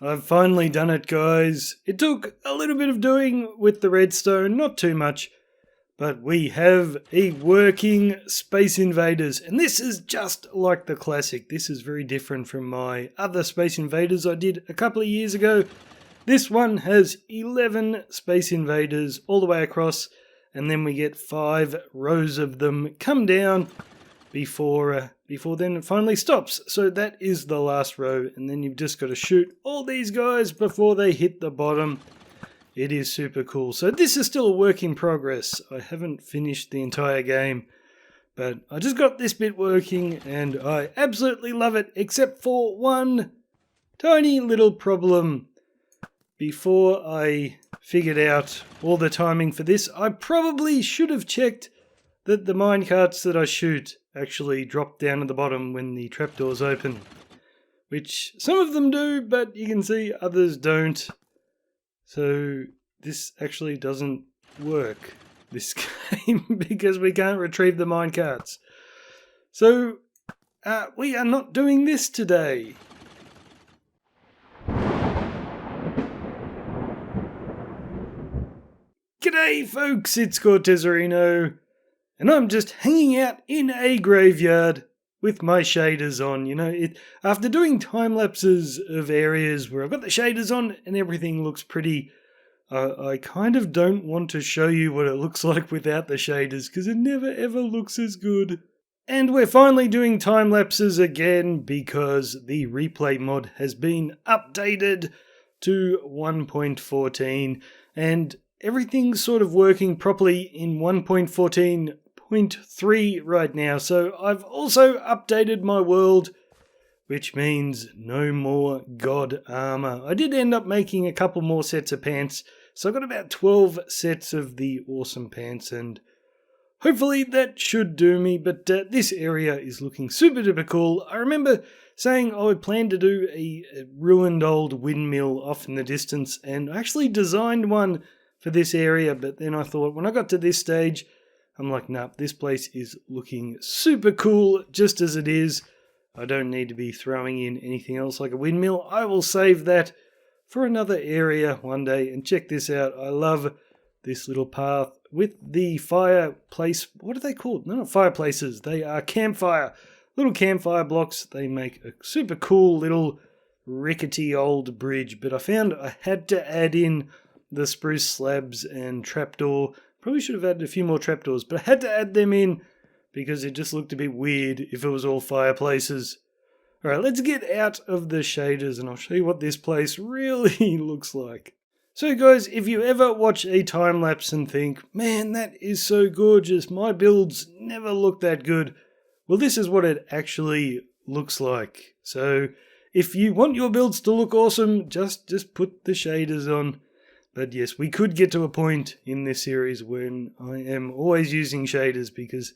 I've finally done it, guys. It took a little bit of doing with the redstone, not too much, but we have a working Space Invaders, and this is just like the classic. This is very different from my other Space Invaders I did a couple of years ago. This one has 11 Space Invaders all the way across, and then we get 5 rows of them come down before then it finally stops. So that is the last row, and then you've just got to shoot all these guys before they hit the bottom. It is super cool. So this is still a work in progress. I haven't finished the entire game, but I just got this bit working and I absolutely love it, except for one tiny little problem. Before I figured out all the timing for this, I probably should have checked that the minecarts that I shoot actually drop down to the bottom when the trapdoors open. Which some of them do, but you can see others don't. So this actually doesn't work, this game, because we can't retrieve the minecarts. So we are not doing this today. G'day folks, it's Cortezerino, and I'm just hanging out in a graveyard with my shaders on. You know, after doing time lapses of areas where I've got the shaders on and everything looks pretty, I kind of don't want to show you what it looks like without the shaders, because it never ever looks as good. And we're finally doing time lapses again because the replay mod has been updated to 1.14, and everything's sort of working properly in 1.14.3 right now. So I've also updated my world, which means no more god armor. I did end up making a couple more sets of pants, so I got about 12 sets of the awesome pants, and hopefully that should do me. But this area is looking super duper cool. I remember saying I planned to do a ruined old windmill off in the distance, and I actually designed one for this area, but then I thought when I got to this stage, I'm like, nah, this place is looking super cool just as it is. I don't need to be throwing in anything else like a windmill. I will save that for another area one day. And check this out. I love this little path with the fireplace. What are they called? No, not fireplaces. They are campfire. Little campfire blocks. They make a super cool little rickety old bridge. But I found I had to add in the spruce slabs and trapdoor. Probably should have added a few more trapdoors, but I had to add them in because it just looked a bit weird if it was all fireplaces. Alright, let's get out of the shaders and I'll show you what this place really looks like. So guys, if you ever watch a time lapse and think, man, that is so gorgeous, my builds never look that good, well, this is what it actually looks like. So if you want your builds to look awesome, just put the shaders on. But yes, we could get to a point in this series when I am always using shaders because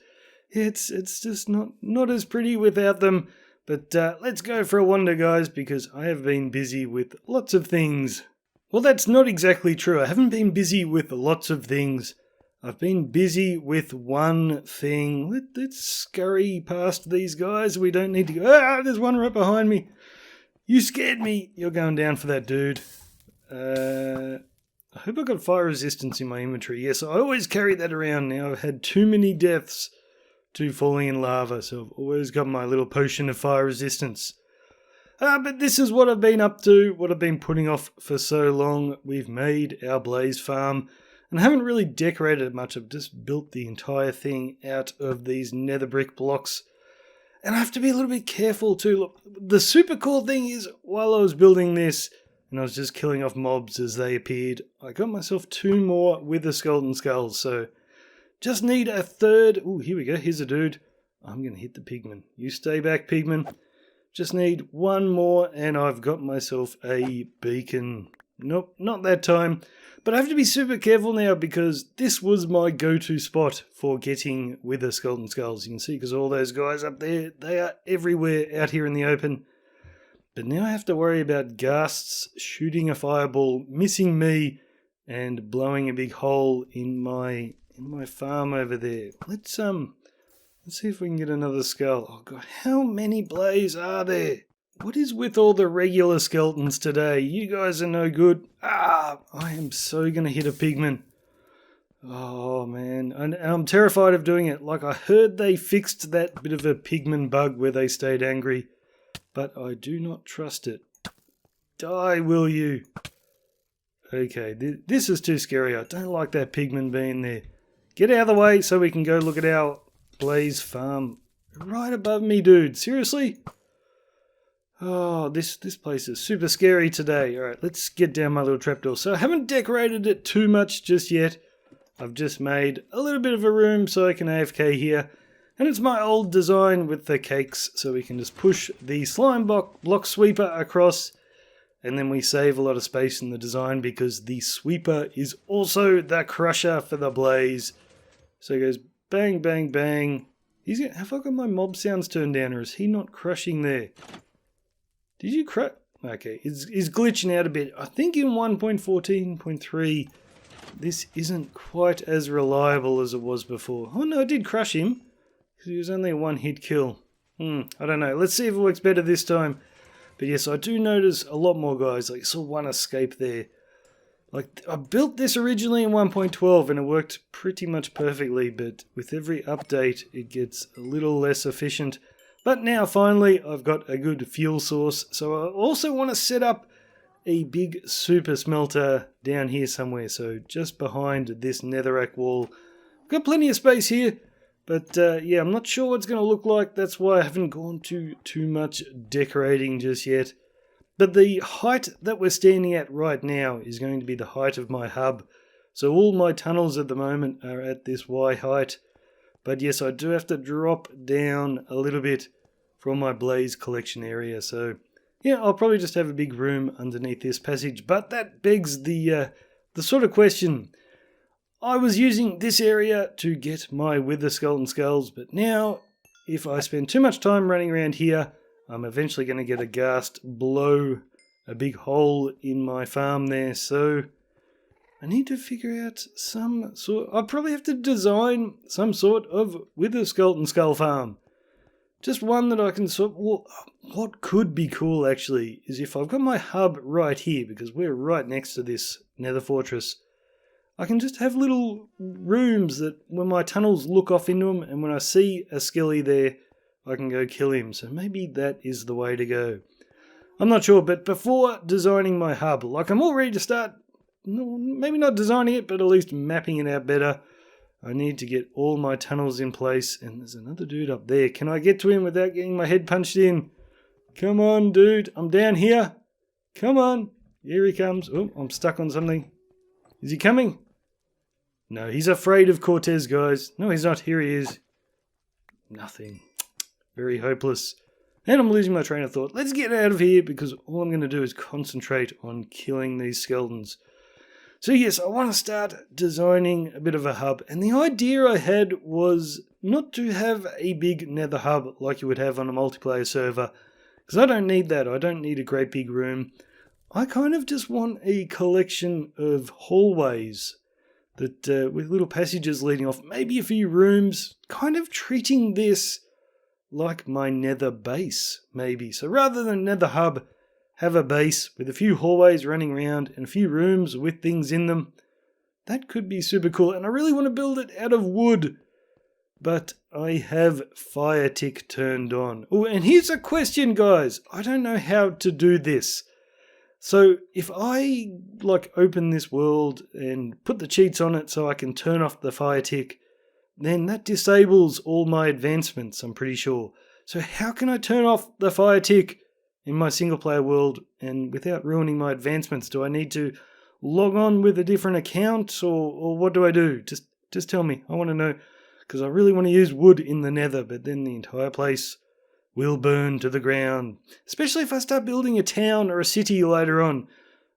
it's just not as pretty without them. But let's go for a wander, guys, because I have been busy with lots of things. Well, that's not exactly true. I haven't been busy with lots of things. I've been busy with one thing. Let's scurry past these guys. We don't need to go. Ah, there's one right behind me. You scared me. You're going down for that, dude. I hope I've got fire resistance in my inventory. Yes, I always carry that around now. I've had too many deaths to falling in lava, so I've always got my little potion of fire resistance. But this is what I've been up to, what I've been putting off for so long. We've made our blaze farm, and I haven't really decorated it much. I've just built the entire thing out of these nether brick blocks. And I have to be a little bit careful too. Look, the super cool thing is, while I was building this, and I was just killing off mobs as they appeared, I got myself 2 more wither skeleton skulls, so just need a third. Ooh, here we go, here's a dude. I'm going to hit the pigman. You stay back, pigman. Just need 1 more, and I've got myself a beacon. Nope, not that time. But I have to be super careful now because this was my go-to spot for getting wither skeleton skulls. You can see because all those guys up there, they are everywhere out here in the open. But now I have to worry about ghasts shooting a fireball, missing me, and blowing a big hole in my farm over there. Let's see if we can get another skull. Oh god, how many blaze are there? What is with all the regular skeletons today? You guys are no good. I am so going to hit a pigman. Oh, man. And I'm terrified of doing it. Like, I heard they fixed that bit of a pigman bug where they stayed angry. But I do not trust it. Die, will you? Okay, this is too scary. I don't like that pigman being there. Get out of the way so we can go look at our blaze farm. Right above me, dude. Seriously? Oh, this place is super scary today. Alright, let's get down my little trapdoor. So I haven't decorated it too much just yet. I've just made a little bit of a room so I can AFK here. And it's my old design with the cakes, so we can just push the slime block sweeper across. And then we save a lot of space in the design because the sweeper is also the crusher for the blaze. So it goes bang, bang, bang. Have I got my mob sounds turned down, or is he not crushing there? Did you crush? Okay, he's glitching out a bit. I think in 1.14.3, this isn't quite as reliable as it was before. Oh no, I did crush him, because he was only a one-hit kill. I don't know. Let's see if it works better this time. But yes, I do notice a lot more guys. Like, I saw one escape there. Like, I built this originally in 1.12 and it worked pretty much perfectly, but with every update it gets a little less efficient. But now finally I've got a good fuel source, so I also want to set up a big super smelter down here somewhere, so just behind this netherrack wall. I've got plenty of space here, but yeah, I'm not sure what it's going to look like. That's why I haven't gone to too much decorating just yet. But the height that we're standing at right now is going to be the height of my hub. So all my tunnels at the moment are at this Y height. But yes, I do have to drop down a little bit from my blaze collection area. So yeah, I'll probably just have a big room underneath this passage. But that begs the sort of question. I was using this area to get my wither skeleton skulls, but now if I spend too much time running around here, I'm eventually going to get a ghast blow a big hole in my farm there, so I need to figure out some sort. I'll probably have to design some sort of wither skeleton skull farm. Just one that I can what could be cool actually is if I've got my hub right here, because we're right next to this nether fortress, I can just have little rooms that when my tunnels look off into them, and when I see a skelly there, I can go kill him. So maybe that is the way to go. I'm not sure, but before designing my hub, like I'm all ready to start, maybe not designing it, but at least mapping it out better. I need to get all my tunnels in place, and there's another dude up there. Can I get to him without getting my head punched in? Come on, dude. I'm down here. Come on. Here he comes. Oh, I'm stuck on something. Is he coming? No, he's afraid of Cortez, guys. No, he's not. Here he is. Nothing. Very hopeless. And I'm losing my train of thought. Let's get out of here, because all I'm going to do is concentrate on killing these skeletons. So yes, I want to start designing a bit of a hub. And the idea I had was not to have a big nether hub like you would have on a multiplayer server, because I don't need that. I don't need a great big room. I kind of just want a collection of hallways that with little passages leading off, maybe a few rooms, kind of treating this like my nether base, maybe. So rather than nether hub, have a base with a few hallways running around and a few rooms with things in them. That could be super cool, and I really want to build it out of wood. But I have fire tick turned on. Oh, and here's a question, guys. I don't know how to do this. So if I open this world and put the cheats on it so I can turn off the fire tick, then that disables all my advancements, I'm pretty sure. So how can I turn off the fire tick in my single player world and without ruining my advancements? Do I need to log on with a different account, or what do I do? Just tell me. I want to know, because I really want to use wood in the nether, but then the entire place will burn to the ground. Especially if I start building a town or a city later on.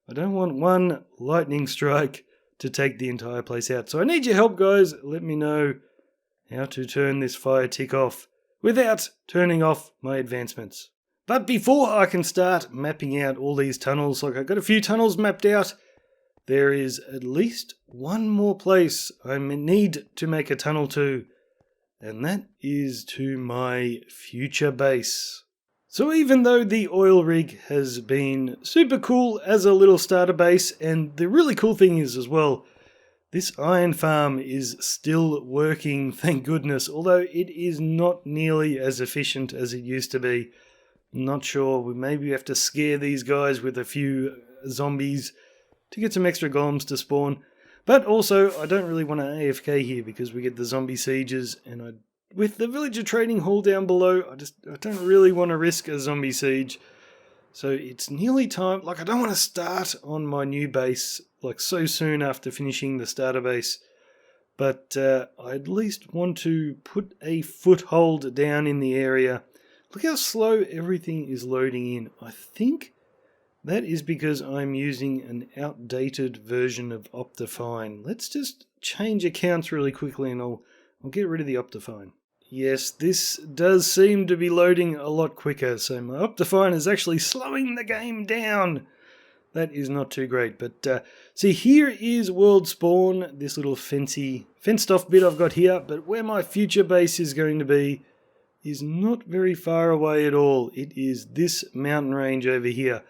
I don't want one lightning strike to take the entire place out. So I need your help, guys. Let me know how to turn this fire tick off without turning off my advancements. But before I can start mapping out all these tunnels, I've got a few tunnels mapped out, there is at least one more place I need to make a tunnel to, and that is to my future base. So even though the oil rig has been super cool as a little starter base, and the really cool thing is as well, this iron farm is still working, thank goodness, although it is not nearly as efficient as it used to be. I'm not sure, we maybe have to scare these guys with a few zombies to get some extra golems to spawn. But also, I don't really want to AFK here because we get the zombie sieges, and with the villager trading hall down below, I don't really want to risk a zombie siege. So it's nearly time. Like, I don't want to start on my new base like so soon after finishing the starter base. But I at least want to put a foothold down in the area. Look how slow everything is loading in. I think that is because I'm using an outdated version of Optifine. Let's just change accounts really quickly and I'll get rid of the Optifine. Yes, this does seem to be loading a lot quicker, so my Optifine is actually slowing the game down. That is not too great, but see, here is World Spawn, this little fenced off bit I've got here, but where my future base is going to be is not very far away at all. It is this mountain range over here.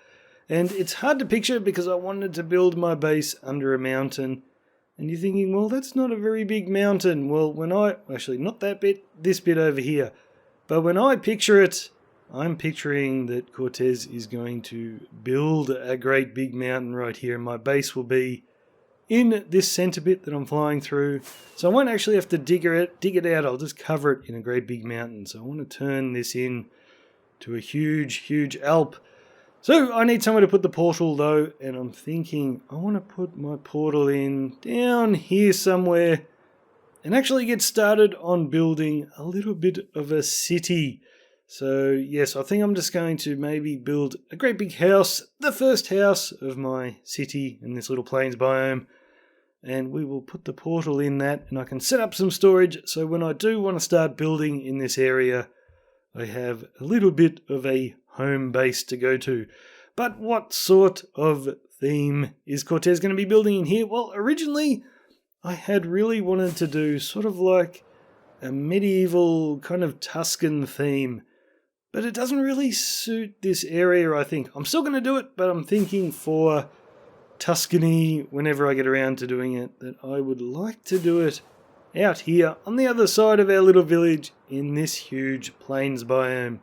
And it's hard to picture because I wanted to build my base under a mountain. And you're thinking, well, that's not a very big mountain. Well, actually not that bit, this bit over here. But when I picture it, I'm picturing that Cortez is going to build a great big mountain right here. And my base will be in this center bit that I'm flying through. So I won't actually have to dig it out. I'll just cover it in a great big mountain. So I want to turn this in to a huge, huge Alp. So I need somewhere to put the portal though, and I'm thinking I want to put my portal in down here somewhere and actually get started on building a little bit of a city. So yes, I think I'm just going to maybe build a great big house, the first house of my city in this little plains biome, and we will put the portal in that, and I can set up some storage so when I do want to start building in this area, I have a little bit of a home base to go to. But what sort of theme is Cortez going to be building in here? Well, originally I had really wanted to do sort of like a medieval kind of Tuscan theme, but it doesn't really suit this area, I think. I'm still going to do it, but I'm thinking for Tuscany, whenever I get around to doing it, that I would like to do it out here on the other side of our little village in this huge plains biome.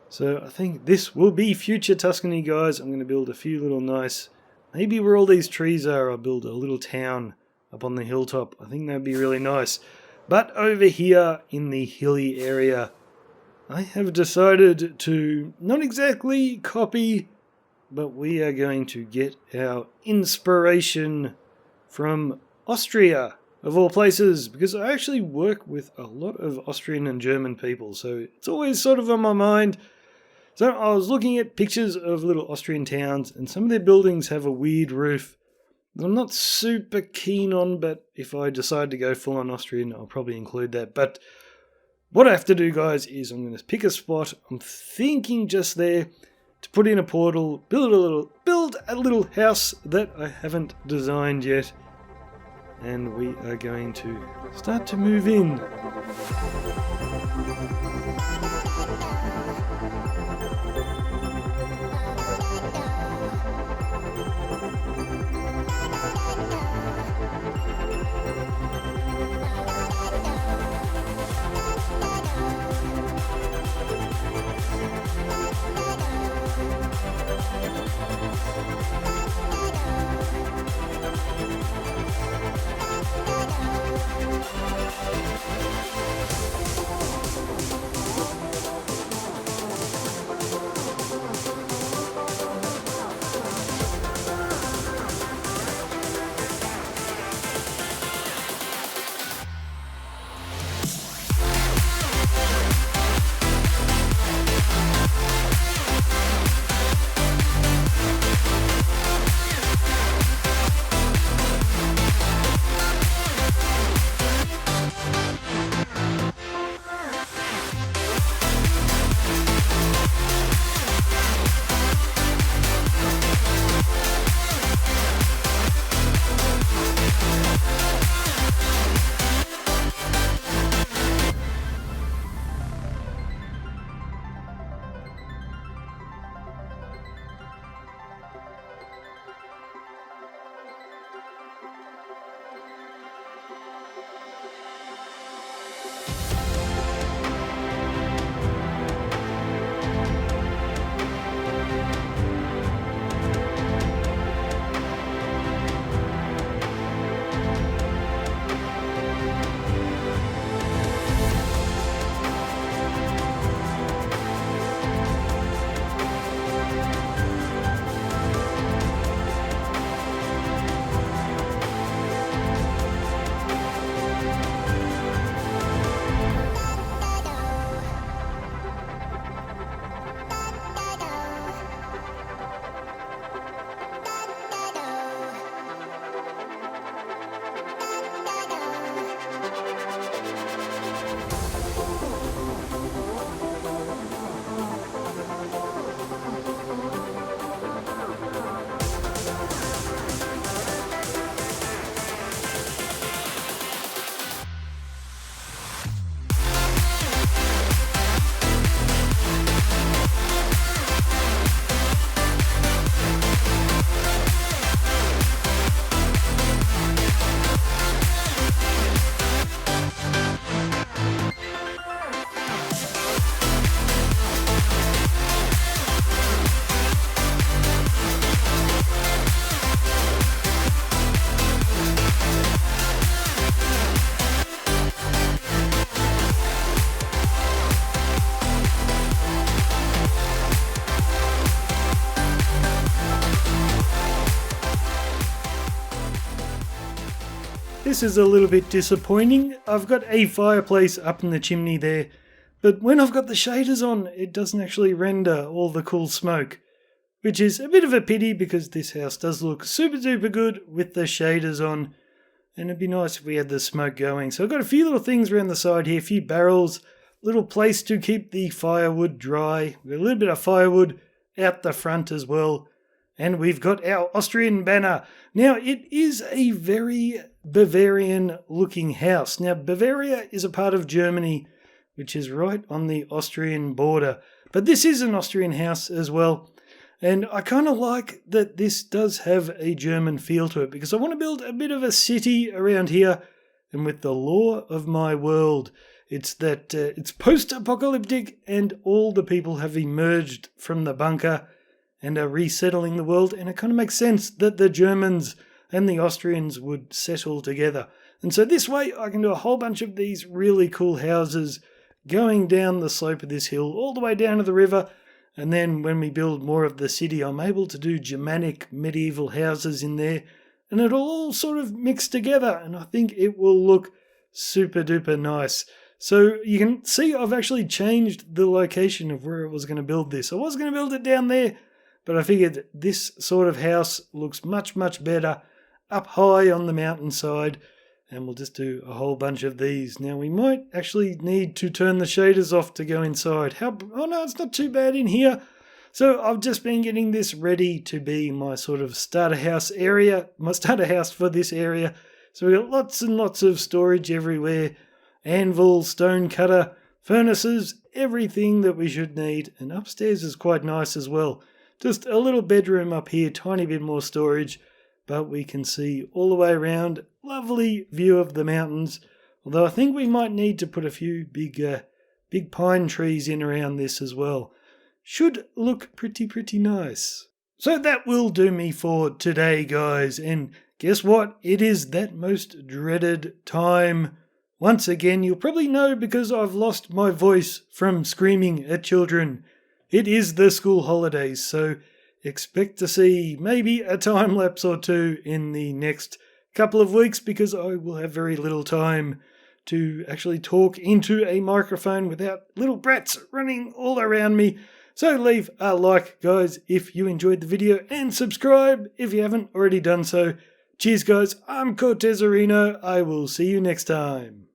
So I think this will be future Tuscany, guys. I'm going to build a few little nice, maybe where all these trees are, I'll build a little town up on the hilltop. I think that'd be really nice. But over here in the hilly area, I have decided to not exactly copy, but we are going to get our inspiration from Austria, of all places, because I actually work with a lot of Austrian and German people, so it's always sort of on my mind. So I was looking at pictures of little Austrian towns, and some of their buildings have a weird roof that I'm not super keen on, but if I decide to go full on Austrian, I'll probably include that. But what I have to do, guys, is I'm going to pick a spot. I'm thinking just there to put in a portal, build a little house that I haven't designed yet. And we are going to start to move in. this is a little bit disappointing. I've got a fireplace up in the chimney there, but when I've got the shaders on, it doesn't actually render all the cool smoke, which is a bit of a pity because this house does look super duper good with the shaders on, and it'd be nice if we had the smoke going. So I've got a few little things around the side here, a few barrels, little place to keep the firewood dry. We've got a little bit of firewood out the front as well. And we've got our Austrian banner. Now, it is a very Bavarian looking house. Now, Bavaria is a part of Germany, which is right on the Austrian border. But this is an Austrian house as well. And I kind of like that this does have a German feel to it, because I want to build a bit of a city around here. And with the law of my world, it's that it's post-apocalyptic and all the people have emerged from the bunker and are resettling the world, and it kind of makes sense that the Germans and the Austrians would settle together. And so this way I can do a whole bunch of these really cool houses going down the slope of this hill all the way down to the river, and then when we build more of the city I'm able to do Germanic medieval houses in there, and it'll all sort of mix together, and I think it will look super duper nice. So you can see I've actually changed the location of where I was going to build this. I was going to build it down there, but I figured this sort of house looks much, much better up high on the mountainside. And we'll just do a whole bunch of these. Now, we might actually need to turn the shaders off to go inside. Oh no, it's not too bad in here. So I've just been getting this ready to be my sort of starter house area, my starter house for this area. So we've got lots and lots of storage everywhere. Anvil, stone cutter, furnaces, everything that we should need. And upstairs is quite nice as well. Just a little bedroom up here, tiny bit more storage, but we can see all the way around. Lovely view of the mountains, although I think we might need to put a few big pine trees in around this as well. Should look pretty nice. So that will do me for today, guys, and guess what? It is that most dreaded time. Once again, you'll probably know because I've lost my voice from screaming at children. It is the school holidays, so expect to see maybe a time lapse or two in the next couple of weeks, because I will have very little time to actually talk into a microphone without little brats running all around me. So leave a like, guys, if you enjoyed the video, and subscribe if you haven't already done so. Cheers, guys. I'm Cortezerino. I will see you next time.